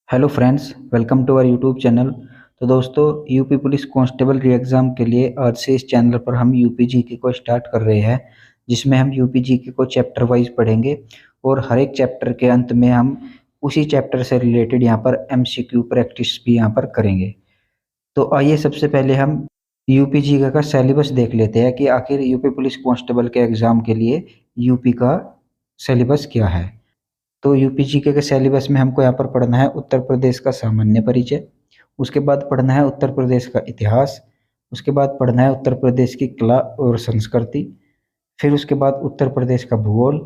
Hello friends, welcome to our YouTube channel. तो दोस्तों, UP police constable re exam के लिए आज से इस चैनल पर हम यूपी जीके को स्टार्ट कर रहे हैं, जिसमें हम यूपी जीके को चैप्टर वाइज पढ़ेंगे और हर एक चैप्टर के अंत में हम उसी चैप्टर से रिलेटेड यहाँ पर एमसीक्यू प्रैक्टिस भी यहाँ पर करेंगे। तो आइए सबसे पहले हम यूपी जीके का सिलेबस देख लेते हैं कि आखिर यूपी पुलिस कांस्टेबल के एग्ज़ाम के लिए यूपी का सिलेबस क्या है। तो यूपी जीके के सिलेबस में हमको यहाँ पर पढ़ना है उत्तर प्रदेश का सामान्य परिचय, उसके बाद पढ़ना है उत्तर प्रदेश का इतिहास, उसके बाद पढ़ना है उत्तर प्रदेश की कला और संस्कृति, फिर उसके बाद उत्तर प्रदेश का भूगोल,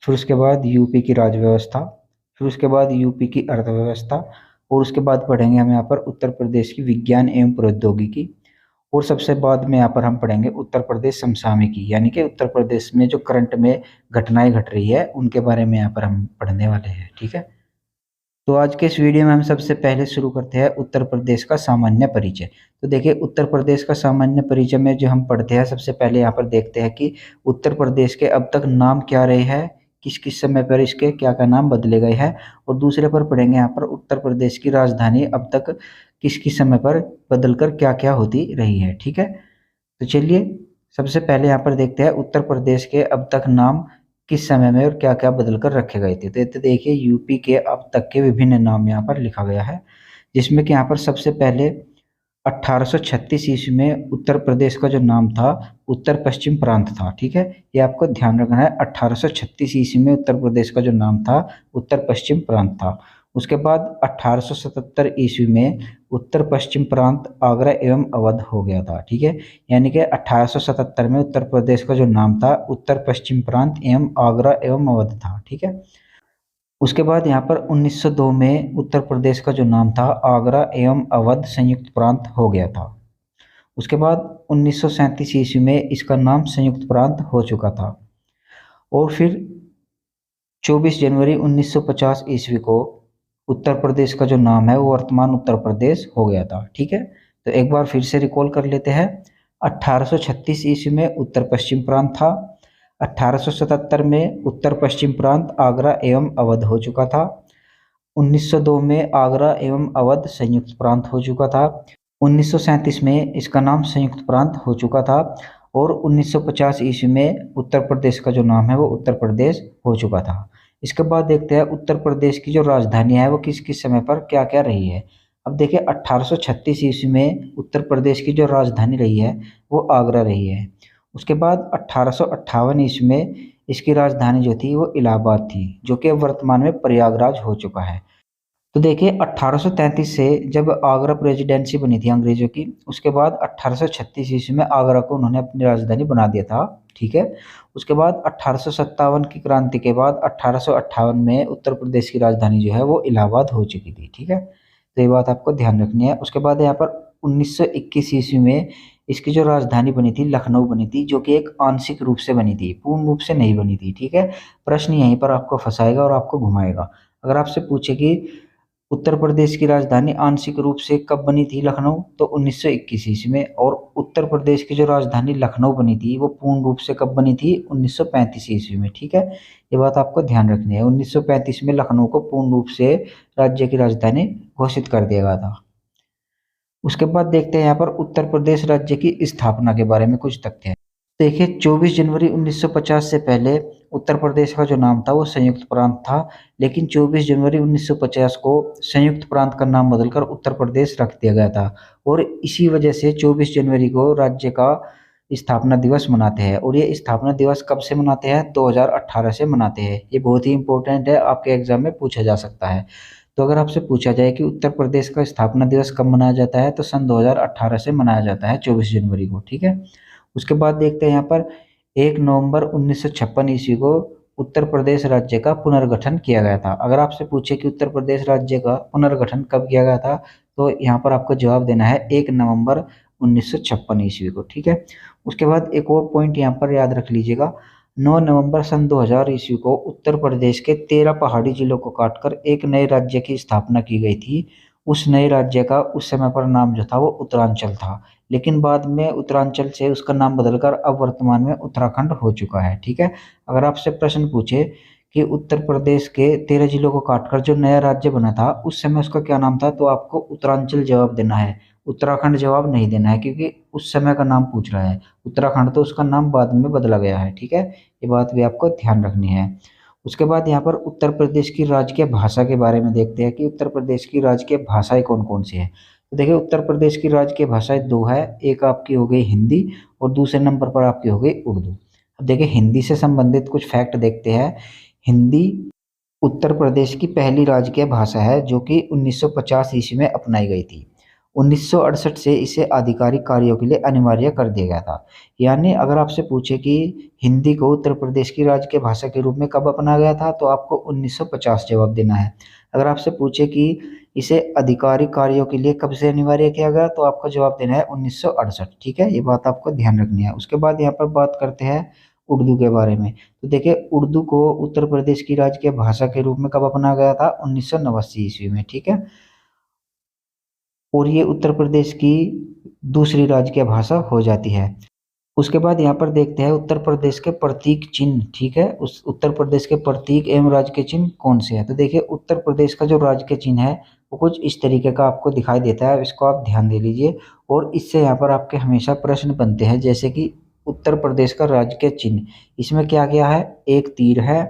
फिर उसके बाद यूपी की राज्य व्यवस्था, फिर उसके बाद यूपी की अर्थव्यवस्था और उसके बाद पढ़ेंगे हम यहाँ पर उत्तर प्रदेश की विज्ञान एवं प्रौद्योगिकी। और सबसे बाद में यहाँ पर हम पढ़ेंगे उत्तर प्रदेश समसामयिकी, यानी कि उत्तर प्रदेश में जो करंट में घटनाएं घट रही है उनके बारे में यहाँ पर हम पढ़ने वाले हैं। ठीक है, तो आज के इस वीडियो में हम सबसे पहले शुरू करते हैं उत्तर प्रदेश का सामान्य परिचय। तो देखिए, उत्तर प्रदेश का सामान्य परिचय में जो हम पढ़ते हैं, सबसे पहले यहाँ पर देखते हैं कि उत्तर प्रदेश के अब तक नाम क्या रहे हैं, किस किस समय पर इसके क्या क्या नाम बदले गए हैं। और दूसरे पर पढ़ेंगे यहाँ पर उत्तर प्रदेश की राजधानी अब तक किस किस समय पर बदलकर क्या क्या होती रही है। ठीक है, तो चलिए सबसे पहले यहाँ पर देखते हैं उत्तर प्रदेश के अब तक नाम किस समय में और क्या क्या बदल कर रखे गए थे। तो देखिए, यूपी के अब तक के विभिन्न नाम यहाँ पर लिखा गया है, जिसमें कि यहाँ पर सबसे पहले 1836 ईस्वी में उत्तर प्रदेश का जो नाम था उत्तर पश्चिम प्रांत था। ठीक है, ये आपको ध्यान रखना है, 1836 ईस्वी में उत्तर प्रदेश का जो नाम था उत्तर पश्चिम प्रांत था। उसके बाद 1877 ईस्वी में उत्तर पश्चिम प्रांत आगरा एवं अवध हो गया था। ठीक है, यानी कि 1877 में उत्तर प्रदेश का जो नाम था उत्तर पश्चिम प्रांत एवं आगरा एवं अवध था। ठीक है, उसके बाद यहाँ पर 1902 में उत्तर प्रदेश का जो नाम था आगरा एवं अवध संयुक्त प्रांत हो गया था। उसके बाद 1937 ईस्वी में इसका नाम संयुक्त प्रांत हो चुका था। और फिर 24 जनवरी 1950 ईस्वी को उत्तर प्रदेश का जो नाम है वो वर्तमान उत्तर प्रदेश हो गया था। ठीक है, तो एक बार फिर से रिकॉल कर लेते हैं। 1836 ईस्वी में उत्तर पश्चिम प्रांत था, 1877 में उत्तर पश्चिम प्रांत आगरा एवं अवध हो चुका था, 1902 में आगरा एवं अवध संयुक्त प्रांत हो चुका था, 1937 में इसका नाम संयुक्त प्रांत हो चुका था और 1950 ईस्वी में उत्तर प्रदेश का जो नाम है वो उत्तर प्रदेश हो चुका था। इसके बाद देखते हैं उत्तर प्रदेश की जो राजधानी है वो किस किस समय पर क्या क्या रही है। अब देखिए, 1836 ईस्वी में उत्तर प्रदेश की जो राजधानी रही है वो आगरा रही है। उसके बाद 1858 ईस्वी में इसकी राजधानी जो थी वो इलाहाबाद थी, जो कि अब वर्तमान में प्रयागराज हो चुका है। तो देखिए, 1833 से जब आगरा प्रेसिडेंसी बनी थी अंग्रेजों की, उसके बाद 1836 ईस्वी में आगरा को उन्होंने अपनी राजधानी बना दिया था। ठीक है, उसके बाद 1857 की क्रांति के बाद 1858 में उत्तर प्रदेश की राजधानी जो है वो इलाहाबाद हो चुकी थी। ठीक है, तो ये बात आपको ध्यान रखनी है। उसके बाद यहाँ पर 1921 ईस्वी में इसकी जो राजधानी बनी थी लखनऊ बनी थी, जो कि एक आंशिक रूप से बनी थी, पूर्ण रूप से नहीं बनी थी। ठीक है, प्रश्न यहीं पर आपको फंसाएगा और आपको घुमाएगा। अगर आपसे पूछे कि उत्तर प्रदेश की राजधानी आंशिक रूप से कब बनी थी लखनऊ, तो 1921 ईस्वी में। और उत्तर प्रदेश की जो राजधानी लखनऊ बनी थी वो पूर्ण रूप से कब बनी थी, 1935 ईस्वी में। ठीक है, ये बात आपको ध्यान रखनी है, 1935 में लखनऊ को पूर्ण रूप से राज्य की राजधानी घोषित कर दिया गया था। उसके बाद देखते हैं यहाँ पर उत्तर प्रदेश राज्य की स्थापना के बारे में कुछ तथ्य हैं। देखिए, 24 जनवरी 1950 से पहले उत्तर प्रदेश का जो नाम था वो संयुक्त प्रांत था, लेकिन 24 जनवरी 1950 को संयुक्त प्रांत का नाम बदलकर उत्तर प्रदेश रख दिया गया था। और इसी वजह से 24 जनवरी को राज्य का स्थापना दिवस मनाते हैं। और ये स्थापना दिवस कब से मनाते हैं, 2018 से मनाते हैं। ये बहुत ही इंपॉर्टेंट है, आपके एग्जाम में पूछा जा सकता है। तो अगर आपसे पूछा जाए कि उत्तर प्रदेश का स्थापना दिवस कब मनाया जाता है, तो सन 2018 से मनाया जाता है, 24 जनवरी को। ठीक है, उसके बाद देखते हैं यहाँ पर 1 नवंबर 1956 ईस्वी को उत्तर प्रदेश राज्य का पुनर्गठन किया गया था। अगर आपसे पूछे कि उत्तर प्रदेश राज्य का पुनर्गठन कब किया गया था, तो यहाँ पर आपको जवाब देना है 1 नवंबर 1956 ईस्वी को। ठीक है, उसके बाद एक और पॉइंट यहाँ पर याद रख लीजिएगा, 9 नवंबर सन 2000 ईस्वी को उत्तर प्रदेश के 13 पहाड़ी जिलों को काटकर एक नए राज्य की स्थापना की गई थी। उस नए राज्य का उस समय पर नाम जो था वो उत्तरांचल था, लेकिन बाद में उत्तरांचल से उसका नाम बदलकर अब वर्तमान में उत्तराखंड हो चुका है। ठीक है, अगर आपसे प्रश्न पूछे कि उत्तर प्रदेश के 13 जिलों को काटकर जो नया राज्य बना था उस समय उसका क्या नाम था, तो आपको उत्तरांचल जवाब देना है, उत्तराखंड जवाब नहीं देना है, क्योंकि उस समय का नाम पूछ रहा है। उत्तराखंड तो उसका नाम बाद में बदला गया है, ठीक है, ये बात भी आपको ध्यान रखनी है। उसके बाद यहाँ पर उत्तर प्रदेश की राजकीय भाषा के बारे में देखते हैं कि उत्तर प्रदेश की राजकीय भाषाएं कौन कौन सी है। तो देखिए उत्तर प्रदेश की राजकीय भाषाएं दो है, एक आपकी हो गई हिंदी और दूसरे नंबर पर आपकी हो गई उर्दू। अब देखिए हिंदी से संबंधित कुछ फैक्ट देखते हैं। हिंदी उत्तर प्रदेश की पहली राजकीय भाषा है जो कि 1950 ईस्वी में अपनाई गई थी। 1968 से इसे आधिकारिक कार्यों के लिए अनिवार्य कर दिया गया था। यानी अगर आपसे पूछे कि हिंदी को उत्तर प्रदेश की राजकीय भाषा के रूप में कब अपनाया गया था, तो आपको 1950 जवाब देना है। अगर आपसे पूछे कि इसे आधिकारिक कार्यों के लिए कब से अनिवार्य किया गया, तो आपको जवाब देना है 1968, ठीक है, ये बात आपको ध्यान रखनी है। उसके बाद यहाँ पर बात करते हैं उर्दू के बारे में। तो देखिए उर्दू को उत्तर प्रदेश की राजकीय भाषा के रूप में कब अपनाया गया था, 1989 ईस्वी में, ठीक है, और ये उत्तर प्रदेश की दूसरी राजकीय भाषा हो जाती है। उसके बाद यहाँ पर देखते हैं उत्तर प्रदेश के प्रतीक चिन्ह, ठीक है, उस उत्तर प्रदेश के प्रतीक एवं राजकीय चिन्ह कौन से हैं। तो देखिए उत्तर प्रदेश का जो राजकीय चिन्ह है वो कुछ इस तरीके का आपको दिखाई देता है, इसको आप ध्यान दे लीजिए। और इससे यहाँ पर आपके हमेशा प्रश्न बनते हैं, जैसे कि उत्तर प्रदेश का राजकीय चिन्ह, इसमें क्या क्या है, एक तीर है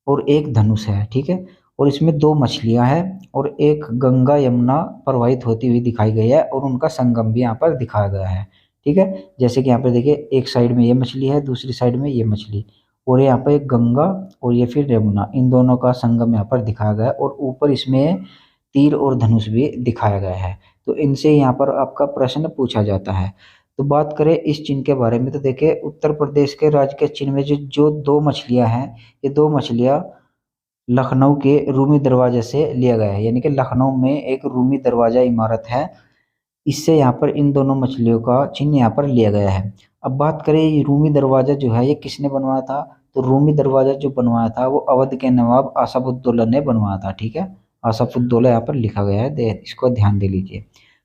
और एक धनुष है, ठीक है, और इसमें दो मछलियां हैं और एक गंगा यमुना प्रवाहित होती हुई दिखाई गई है और उनका संगम भी यहाँ पर दिखाया गया है, ठीक है। जैसे कि यहाँ पर देखिए एक साइड में ये मछली है, दूसरी साइड में ये मछली, और यहाँ पर एक गंगा और ये फिर यमुना, इन दोनों का संगम यहाँ पर दिखाया गया है और ऊपर इसमें तीर और धनुष भी दिखाया गया है। तो इनसे यहाँ पर आपका प्रश्न पूछा जाता है। तो बात करें इस चिन्ह के बारे में, तो देखिए उत्तर प्रदेश के राजकीय चिन्ह में जो जो दो मछलियां हैं, ये दो मछलियां लखनऊ के रूमी दरवाजे से लिया गया है, यानी कि लखनऊ में एक रूमी दरवाजा इमारत है, इससे यहाँ पर इन दोनों मछलियों का चिन्ह यहाँ पर लिया गया है। अब बात करें ये रूमी दरवाजा जो है ये किसने बनवाया था, तो रूमी दरवाजा जो बनवाया था वो अवध के नवाब आसफउद्दौला ने बनवाया था, ठीक है, आसफउद्दौला यहाँ पर लिखा गया है, इसको ध्यान दे लीजिए।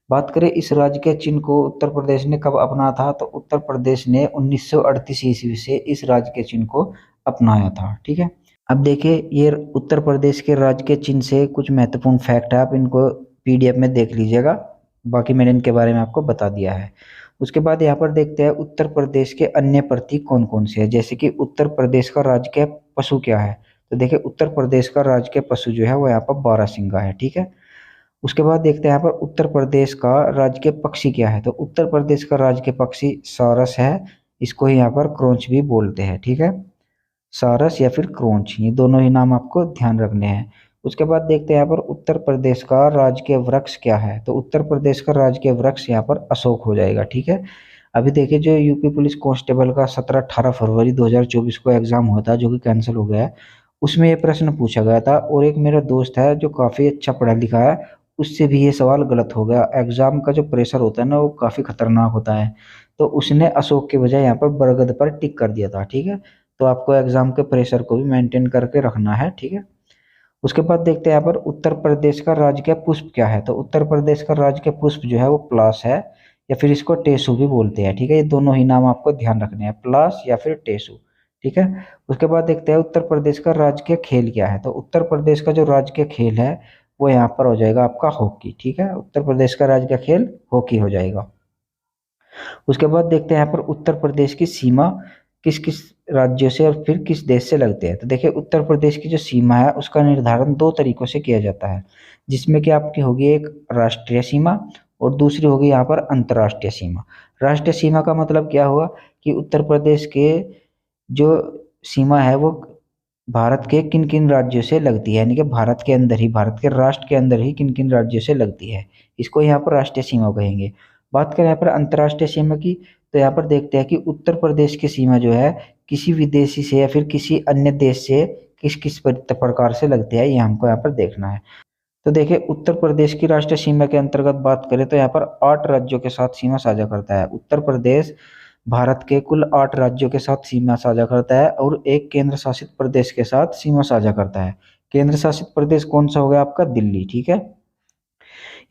बात करें इस राज्य के चिन्ह को उत्तर प्रदेश ने कब अपनाया था, तो उत्तर प्रदेश ने 1938 ईस्वी से इस राज्य के चिन्ह को अपनाया था, ठीक है। अब देखिए ये उत्तर प्रदेश के राज्य के चिन्ह से कुछ महत्वपूर्ण फैक्ट है, आप इनको पीडीएफ में देख लीजिएगा, बाकी मैंने इनके बारे में आपको बता दिया है। उसके बाद यहाँ पर देखते हैं उत्तर प्रदेश के अन्य प्रतीक कौन कौन से हैं, जैसे कि उत्तर प्रदेश का राजकीय पशु क्या है। तो देखिए उत्तर प्रदेश का राजकीय पशु जो है वो यहाँ पर बारहसिंगा है, ठीक है। उसके बाद देखते हैं यहाँ पर उत्तर प्रदेश का राजकीय पक्षी क्या है, तो उत्तर प्रदेश का राजकीय पक्षी सारस है, इसको ही यहाँ पर क्रोंच भी बोलते हैं, ठीक है, सारस या फिर क्रोंच, ये दोनों ही नाम आपको ध्यान रखने हैं। उसके बाद देखते हैं यहाँ पर उत्तर प्रदेश का राजकीय वृक्ष क्या है, तो उत्तर प्रदेश का राजकीय वृक्ष यहाँ पर अशोक हो जाएगा, ठीक है। अभी देखिए जो यूपी पुलिस कांस्टेबल का 17-18 फरवरी 2024 को एग्जाम हुआ था जो कि कैंसिल हो गया है, उसमें ये प्रश्न पूछा गया था और एक मेरा दोस्त है जो काफ़ी अच्छा पढ़ा लिखा है, उससे भी ये सवाल गलत हो गया। एग्जाम का जो प्रेशर होता है ना वो काफ़ी खतरनाक होता है, तो उसने अशोक के बजाय यहाँ पर बरगद पर टिक कर दिया था, ठीक है। तो आपको एग्जाम के प्रेशर को भी मेंटेन करके रखना है, ठीक है। उसके बाद देखते हैं यहाँ पर उत्तर प्रदेश का राजकीय पुष्प क्या है, तो उत्तर प्रदेश का राजकीय पुष्प जो है वो पलाश है या फिर इसको टेसू भी बोलते हैं, ठीक है, ये दोनों ही नाम आपको ध्यान रखने हैं, पलाश या फिर टेसू, ठीक है। उसके बाद देखते हैं उत्तर प्रदेश का राजकीय खेल क्या है, तो उत्तर प्रदेश का जो राजकीय खेल है वो यहाँ पर हो जाएगा आपका हॉकी, ठीक है, उत्तर प्रदेश का राजकीय खेल हॉकी हो जाएगा। उसके बाद देखते हैं यहाँ पर उत्तर प्रदेश की सीमा किस किस राज्यों से और फिर किस देश से लगते हैं। तो देखिए उत्तर प्रदेश की जो सीमा है उसका निर्धारण दो तरीकों से किया जाता है, जिसमें कि आपकी होगी एक राष्ट्रीय सीमा और दूसरी होगी यहाँ पर अंतर्राष्ट्रीय सीमा। राष्ट्रीय सीमा का मतलब क्या हुआ कि उत्तर प्रदेश के जो सीमा है वो भारत के किन किन राज्यों से लगती है, यानी कि भारत के अंदर ही, भारत के राष्ट्र के अंदर ही किन किन राज्यों से लगती है, इसको यहाँ पर राष्ट्रीय सीमा कहेंगे। बात करें यहाँ पर अंतर्राष्ट्रीय सीमा की, तो यहाँ पर देखते हैं कि उत्तर प्रदेश की सीमा जो है किसी विदेशी से या फिर किसी अन्य देश से किस किस प्रकार से लगती है, ये हमको यहाँ पर देखना है। तो देखिए उत्तर प्रदेश की राष्ट्रीय सीमा के अंतर्गत बात करें तो यहाँ पर 8 राज्यों के साथ सीमा साझा करता है। उत्तर प्रदेश भारत के कुल 8 राज्यों के साथ सीमा साझा करता है और एक केंद्र शासित प्रदेश के साथ सीमा साझा करता है। केंद्र शासित प्रदेश कौन सा हो गया आपका, दिल्ली, ठीक है।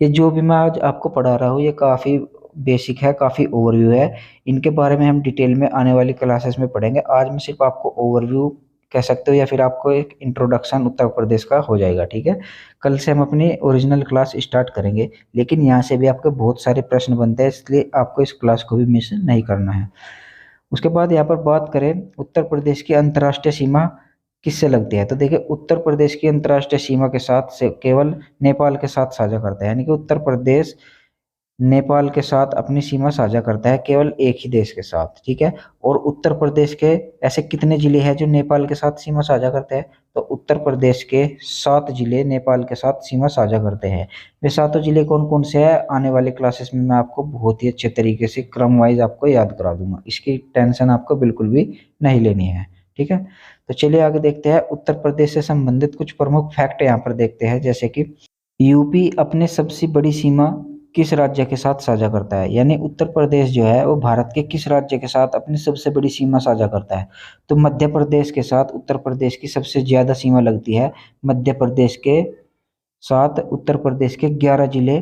ये जो भी मैं आज आपको पढ़ा रहा हूँ ये काफ़ी बेसिक है, काफ़ी ओवरव्यू है, इनके बारे में हम डिटेल में आने वाली क्लासेस में पढ़ेंगे। आज मैं सिर्फ आपको ओवरव्यू कह सकते हो, या फिर आपको एक इंट्रोडक्शन उत्तर प्रदेश का हो जाएगा। ठीक है, कल से हम अपनी ओरिजिनल क्लास स्टार्ट करेंगे, लेकिन यहाँ से भी आपके बहुत सारे प्रश्न बनते हैं, इसलिए आपको इस क्लास को भी मिस नहीं करना है। उसके बाद यहाँ पर बात करें उत्तर प्रदेश की अंतर्राष्ट्रीय सीमा किससे लगती है, तो देखिए उत्तर प्रदेश की अंतर्राष्ट्रीय सीमा के साथ से केवल नेपाल के साथ साझा करता है, यानी कि उत्तर प्रदेश नेपाल के साथ अपनी सीमा साझा करता है केवल एक ही देश के साथ। ठीक है, और उत्तर प्रदेश के ऐसे कितने जिले हैं जो नेपाल के साथ सीमा साझा करते हैं, तो उत्तर प्रदेश के 7 जिले नेपाल के साथ सीमा साझा करते हैं। वे सातों जिले कौन कौन से हैं, आने वाले क्लासेस में मैं आपको बहुत ही अच्छे तरीके से क्रम वाइज आपको याद करा दूंगा, इसकी टेंशन आपको बिल्कुल भी नहीं लेनी है। ठीक है, तो चलिए आगे देखते हैं। उत्तर प्रदेश से संबंधित कुछ प्रमुख फैक्ट यहाँ पर देखते हैं, जैसे कि यूपी अपने सबसे बड़ी सीमा किस राज्य के साथ साझा करता है, यानी उत्तर प्रदेश जो है वो भारत के किस राज्य के साथ अपनी सबसे बड़ी सीमा साझा करता है, तो मध्य प्रदेश के साथ उत्तर प्रदेश की सबसे ज्यादा सीमा लगती है। मध्य प्रदेश के साथ उत्तर प्रदेश के 11 जिले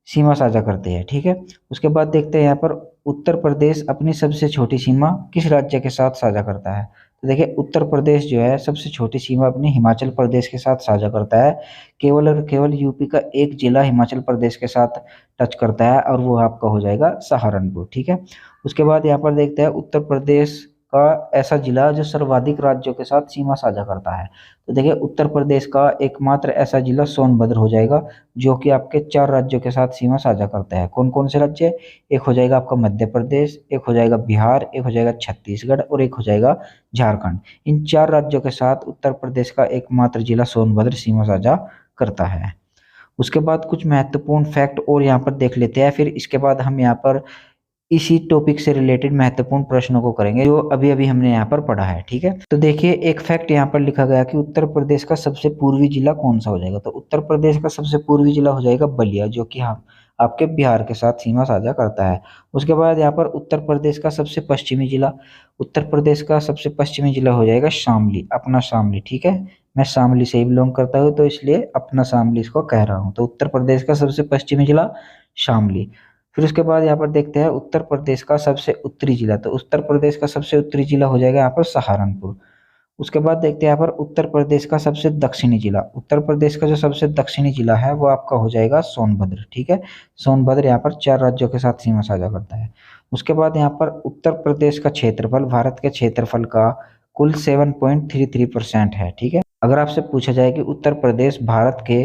सीमा साझा करते हैं। ठीक है, उसके बाद देखते हैं यहाँ पर उत्तर प्रदेश अपनी सबसे छोटी सीमा किस राज्य के साथ साझा करता है, तो देखिए उत्तर प्रदेश जो है सबसे छोटी सीमा अपनी हिमाचल प्रदेश के साथ साझा करता है। केवल और केवल यूपी का एक जिला हिमाचल प्रदेश के साथ टच करता है, और वो आपका हो जाएगा सहारनपुर। ठीक है, उसके बाद यहाँ पर देखते हैं उत्तर प्रदेश का ऐसा जिला जो सर्वाधिक राज्यों के साथ सीमा साझा करता है, तो देखिए उत्तर प्रदेश का एकमात्र ऐसा जिला सोनभद्र हो जाएगा, जो कि आपके 4 राज्यों के साथ सीमा साझा करता है। कौन कौन से राज्य, एक हो जाएगा आपका मध्य प्रदेश, एक हो जाएगा बिहार, एक हो जाएगा छत्तीसगढ़, और एक हो जाएगा झारखंड। इन 4 राज्यों के साथ उत्तर प्रदेश का एकमात्र जिला सोनभद्र सीमा साझा करता है। उसके बाद कुछ महत्वपूर्ण फैक्ट और यहाँ पर देख लेते हैं, फिर इसके बाद हम यहाँ पर इसी टॉपिक से रिलेटेड महत्वपूर्ण प्रश्नों को करेंगे जो अभी अभी हमने यहाँ पर पढ़ा है। ठीक है, तो देखिए एक फैक्ट यहाँ पर लिखा गया कि उत्तर प्रदेश का सबसे पूर्वी जिला कौन सा हो जाएगा, तो उत्तर प्रदेश का सबसे पूर्वी जिला हो जाएगा बलिया, जो कि हाँ आपके बिहार के साथ सीमा साझा करता है। उसके बाद यहाँ पर उत्तर प्रदेश का सबसे पश्चिमी जिला, उत्तर प्रदेश का सबसे पश्चिमी जिला हो जाएगा शामली, अपना शामली। ठीक है, मैं शामली से ही बिलोंग करता हूँ, तो इसलिए अपना शामली इसको कह रहा हूँ। तो उत्तर प्रदेश का सबसे पश्चिमी जिला शामली। फिर उसके बाद यहाँ पर देखते हैं उत्तर प्रदेश का सबसे उत्तरी जिला, तो उत्तर प्रदेश का सबसे उत्तरी जिला हो जाएगा यहाँ पर सहारनपुर। उसके बाद देखते हैं यहाँ पर उत्तर प्रदेश का सबसे दक्षिणी जिला, उत्तर प्रदेश का जो सबसे दक्षिणी जिला है वो आपका हो जाएगा सोनभद्र। ठीक है, सोनभद्र यहाँ पर 4 राज्यों के साथ सीमा साझा करता है। उसके बाद यहाँ पर उत्तर प्रदेश का क्षेत्रफल भारत के क्षेत्रफल का कुल 7.33% है। ठीक है, अगर आपसे पूछा जाए कि उत्तर प्रदेश भारत के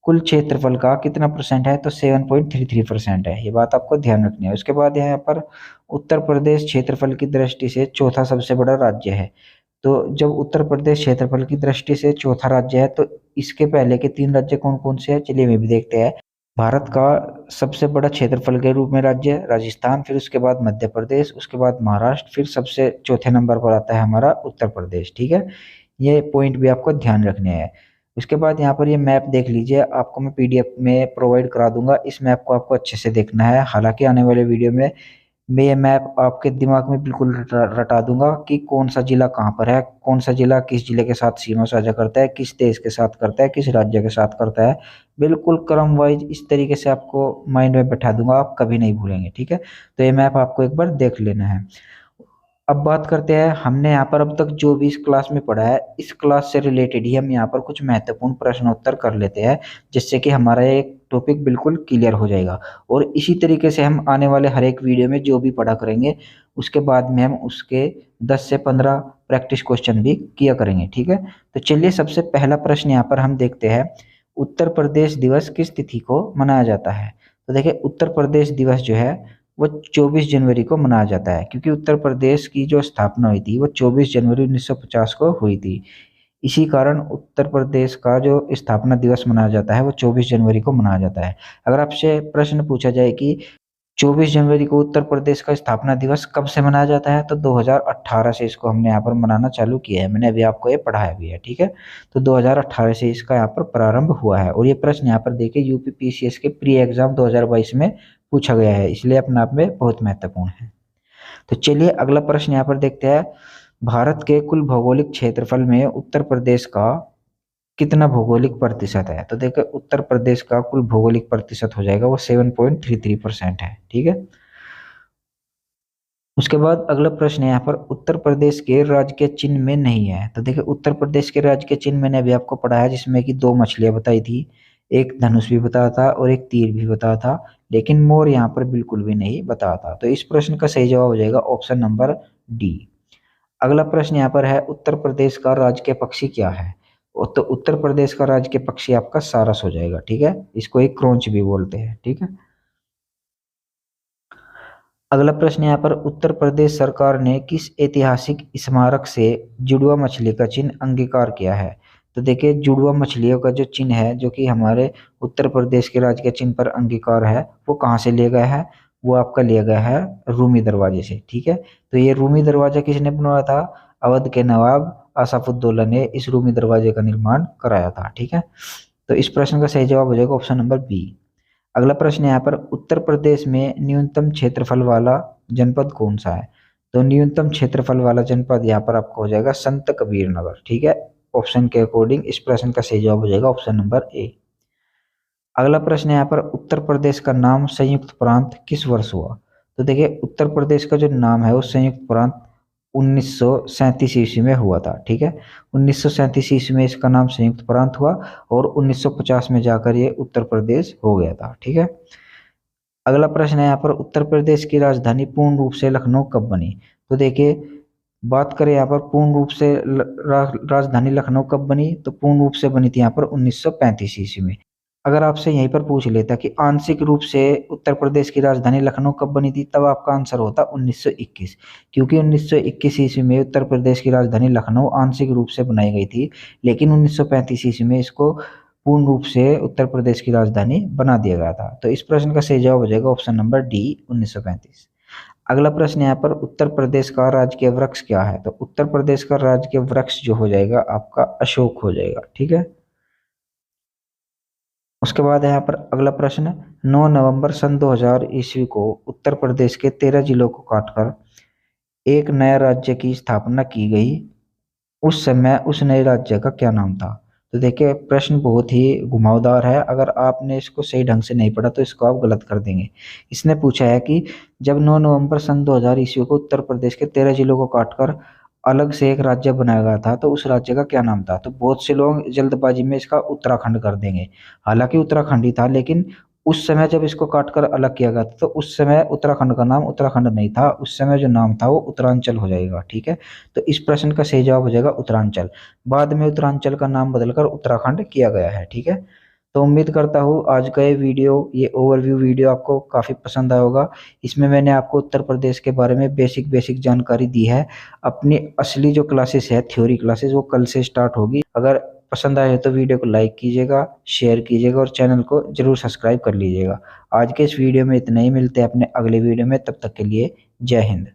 कुल क्षेत्रफल का कितना परसेंट है, तो 7.33% है, ये बात आपको ध्यान रखनी है। उसके बाद यहाँ पर उत्तर प्रदेश क्षेत्रफल की दृष्टि से चौथा सबसे बड़ा राज्य है, तो जब उत्तर प्रदेश क्षेत्रफल की दृष्टि से चौथा राज्य है, तो इसके पहले के 3 राज्य कौन कौन से हैं, चलिए वे भी देखते हैं। भारत का सबसे बड़ा क्षेत्रफल के रूप में राज्य राजस्थान, फिर उसके बाद मध्य प्रदेश, उसके बाद महाराष्ट्र, फिर सबसे चौथे नंबर पर आता है हमारा उत्तर प्रदेश। ठीक है, ये पॉइंट भी आपको ध्यान रखने हैं। उसके बाद यहाँ पर ये मैप देख लीजिए, आपको मैं पीडीएफ में प्रोवाइड करा दूंगा, इस मैप को आपको अच्छे से देखना है। हालांकि आने वाले वीडियो में मैं ये मैप आपके दिमाग में बिल्कुल रटा दूंगा कि कौन सा जिला कहाँ पर है, कौन सा जिला किस जिले के साथ सीमा साझा करता है, किस देश के साथ करता है, किस राज्य के साथ करता है, बिल्कुल क्रम वाइज इस तरीके से आपको माइंड में बैठा दूंगा, आप कभी नहीं भूलेंगे। ठीक है, तो ये मैप आपको एक बार देख लेना है। अब बात करते हैं, हमने यहाँ पर अब तक जो भी इस क्लास में पढ़ा है, इस क्लास से रिलेटेड ही हम यहाँ पर कुछ महत्वपूर्ण प्रश्न उत्तर कर लेते हैं, जिससे कि हमारा एक टॉपिक बिल्कुल क्लियर हो जाएगा। और इसी तरीके से हम आने वाले हर एक वीडियो में जो भी पढ़ा करेंगे, उसके बाद में हम उसके 10 से 15 प्रैक्टिस क्वेश्चन भी किया करेंगे। ठीक है, तो चलिए सबसे पहला प्रश्न यहाँ पर हम देखते हैं, उत्तर प्रदेश दिवस किस तिथि को मनाया जाता है, तो देखिए उत्तर प्रदेश दिवस जो है वो 24 जनवरी को मनाया जाता है, क्योंकि उत्तर प्रदेश की जो स्थापना हुई थी वो 24 जनवरी 1950 को हुई थी। इसी कारण उत्तर प्रदेश का जो स्थापना दिवस मनाया जाता है वो 24 जनवरी को मनाया जाता है। अगर आपसे प्रश्न पूछा जाए कि 24 जनवरी को उत्तर प्रदेश का स्थापना दिवस कब से मनाया जाता है, तो 2018 से इसको हमने यहाँ पर मनाना चालू किया है, मैंने अभी आपको ये पढ़ाया भी है। ठीक है, तो 2018 से इसका यहाँ पर प्रारंभ हुआ है। और ये प्रश्न यहाँ पर देखिए यूपी पीसीएस के प्री एग्जाम 2022 में पूछा गया है, इसलिए अपने आप में बहुत महत्वपूर्ण है। तो चलिए अगला प्रश्न यहाँ पर देखते हैं, भारत के कुल भौगोलिक क्षेत्रफल में उत्तर प्रदेश का कितना भौगोलिक प्रतिशत है, तो देखिए उत्तर प्रदेश का कुल भौगोलिक प्रतिशत हो जाएगा वो 7.33% है। ठीक है, उसके बाद अगला प्रश्न है यहाँ पर उत्तर प्रदेश के राजकीय चिन्ह में नहीं है। तो देखिए उत्तर प्रदेश के राजकीय चिन्ह मैंने अभी आपको पढ़ाया जिसमें कि दो मछलियां बताई थी, एक धनुष भी बताया था और एक तीर भी बताया था, लेकिन मोर यहाँ पर बिल्कुल भी नहीं बताया था। तो इस प्रश्न का सही जवाब हो जाएगा ऑप्शन नंबर डी। अगला प्रश्न यहाँ पर है उत्तर प्रदेश का राजकीय पक्षी क्या है। तो उत्तर प्रदेश का राजकीय पक्षी आपका सारस हो जाएगा, ठीक है, इसको एक क्रोंच भी बोलते हैं, ठीक है। अगला प्रश्न यहाँ पर उत्तर प्रदेश सरकार ने किस ऐतिहासिक स्मारक से जुड़वा मछली का चिन्ह अंगीकार किया है। तो देखिए जुड़वा मछलियों का जो चिन्ह है जो कि हमारे उत्तर प्रदेश के राज्य के चिन्ह पर अंगीकार है वो कहाँ से लिया गया है, वो आपका लिया गया है रूमी दरवाजे से, ठीक है। तो ये रूमी दरवाजा किसने बनवाया था, अवध के नवाब आसफुद्दौला ने इस रूमी दरवाजे का निर्माण कराया था, ठीक है। तो इस प्रश्न का सही जवाब हो जाएगा ऑप्शन नंबर बी। अगला प्रश्न यहाँ पर उत्तर प्रदेश में न्यूनतम क्षेत्रफल वाला जनपद कौन सा है। तो न्यूनतम क्षेत्रफल वाला जनपद यहाँ पर आपको हो जाएगा संत कबीर नगर, ठीक है। ऑप्शन के अकॉर्डिंग इस प्रश्न का सही जवाब हो जाएगा ऑप्शन नंबर ए। अगला प्रश्न यहाँ पर उत्तर प्रदेश का नाम संयुक्त प्रांत किस वर्ष हुआ। तो देखिए उत्तर प्रदेश का जो नाम है वो संयुक्त प्रांत 1937 ईस्वी में हुआ था, ठीक है। 1937 ईस्वी में इसका नाम संयुक्त प्रांत हुआ और 1950 में जाकर ये उत्तर प्रदेश हो गया था, ठीक है। अगला प्रश्न है यहाँ पर उत्तर प्रदेश की राजधानी पूर्ण रूप से लखनऊ कब बनी। तो देखिए बात करें यहाँ पर पूर्ण रूप से राजधानी लखनऊ कब बनी, तो पूर्ण रूप से बनी थी यहाँ पर 1935 ईस्वी में। अगर आपसे यहीं पर पूछ लेता कि आंशिक रूप से उत्तर प्रदेश की राजधानी लखनऊ कब बनी थी, तब आपका आंसर होता 1921, क्योंकि 1921 ईस्वी में उत्तर प्रदेश की राजधानी लखनऊ आंशिक रूप से बनाई गई थी, लेकिन 1935 ईस्वी में इसको पूर्ण रूप से उत्तर प्रदेश की राजधानी बना दिया गया था। तो इस प्रश्न का सही जवाब हो जाएगा ऑप्शन नंबर डी 1935। अगला प्रश्न यहाँ पर उत्तर प्रदेश का राजकीय वृक्ष क्या है। तो उत्तर प्रदेश का राजकीय वृक्ष जो हो जाएगा आपका अशोक हो जाएगा, ठीक है। उसके बाद यहाँ पर अगला प्रश्न 9 नवंबर सन 2000 ईस्वी को उत्तर प्रदेश के 13 जिलों को काटकर एक नया राज्य की स्थापना की गई, उस समय उस नए राज्य का क्या नाम था। तो देखिए प्रश्न बहुत ही घुमावदार है, अगर आपने इसको सही ढंग से नहीं पढ़ा तो इसको आप गलत कर देंगे। इसने पूछा है कि जब 9 नवंबर सन 2000 ईस्वी को उत्तर प्रदेश के 13 जिलों को काटकर अलग से एक राज्य बनाया गया था तो उस राज्य का क्या नाम था। तो बहुत से लोग जल्दबाजी में इसका उत्तराखंड कर देंगे, हालांकि उत्तराखंड ही था, लेकिन उस समय जब इसको काटकर अलग किया गया था तो उस समय उत्तराखंड का नाम उत्तराखंड नहीं था, उस समय जो नाम था वो उत्तरांचल हो जाएगा, ठीक है। तो इस प्रश्न का सही जवाब हो जाएगा उत्तरांचल। बाद में उत्तरांचल का नाम बदलकर उत्तराखंड किया गया है, ठीक है। तो उम्मीद करता हूँ आज का ये ओवरव्यू वीडियो आपको काफ़ी पसंद आया होगा। इसमें मैंने आपको उत्तर प्रदेश के बारे में बेसिक जानकारी दी है। अपनी असली जो क्लासेस है थ्योरी क्लासेस वो कल से स्टार्ट होगी। अगर पसंद आए तो वीडियो को लाइक कीजिएगा, शेयर कीजिएगा और चैनल को जरूर सब्सक्राइब कर लीजिएगा। आज के इस वीडियो में इतना ही, मिलते हैं अपने अगले वीडियो में, तब तक के लिए जय हिंद।